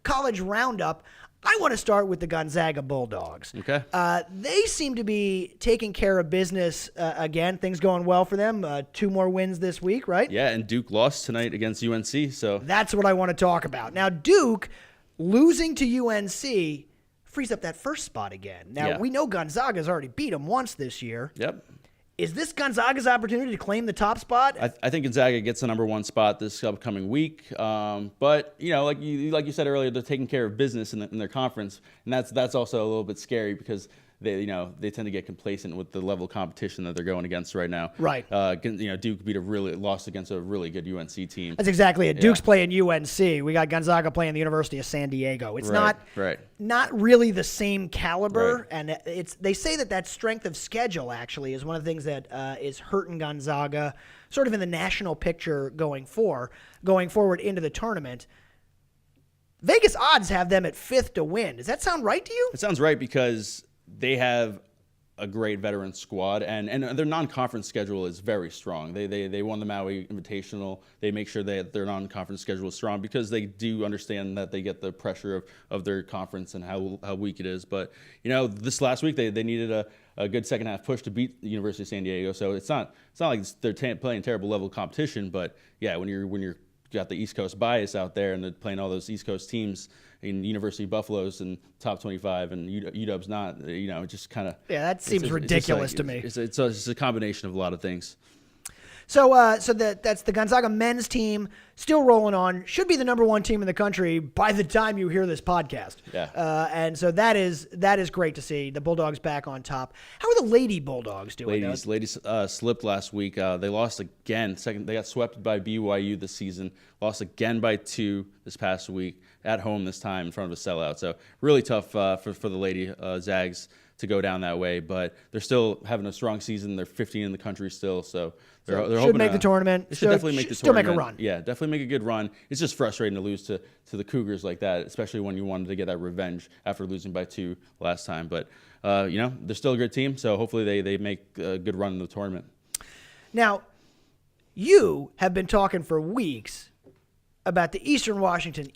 college roundup. I want to start with the Gonzaga Bulldogs. Okay. They seem to be taking care of business again. Things going well for them. 2 more wins this week, right? Yeah, and Duke lost tonight against UNC. So that's what I want to talk about. Now, Duke losing to UNC frees up that first spot again. Now, we know Gonzaga's already beat them once this year. Yep. Is this Gonzaga's opportunity to claim the top spot? I think Gonzaga gets the number 1 spot this upcoming week. But like you said earlier, they're taking care of business in their conference, and that's also a little bit scary because they tend to get complacent with the level of competition that they're going against right now. Right. Duke lost against a really good UNC team. That's exactly it. Duke's playing UNC. We got Gonzaga playing the University of San Diego. It's not really the same caliber, and they say that strength of schedule actually is one of the things that is hurting Gonzaga sort of in the national picture going forward into the tournament. Vegas odds have them at 5th to win. Does that sound right to you? It sounds right because they have a great veteran squad, and their non-conference schedule is very strong. They won the Maui Invitational. They make sure that their non-conference schedule is strong because they do understand that they get the pressure of their conference and how weak it is. But this last week they needed a good second half push to beat the University of San Diego. So it's not like they're playing terrible level of competition. But yeah, when you're got the East Coast bias out there and they're playing all those East Coast teams in University Buffalo's and top 25 and UW's not, it just kind of... Yeah, that seems ridiculous to me. It's a combination of a lot of things. So that's the Gonzaga men's team still rolling on. Should be the number 1 team in the country by the time you hear this podcast. Yeah. And so that is great to see. The Bulldogs back on top. How are the Lady Bulldogs doing? Ladies slipped last week. They lost again. They got swept by BYU this season. Lost again by 2 this past week at home this time in front of a sellout. So really tough for the Lady Zags to go down that way, but they're still having a strong season. They're 15 in the country still, so they're hoping to make the tournament. Should definitely make the tournament. Still make a run. Yeah, definitely make a good run. It's just frustrating to lose to the Cougars like that, especially when you wanted to get that revenge after losing by 2 last time. But they're still a good team, so hopefully they make a good run in the tournament. Now, you have been talking for weeks about the Eastern Washington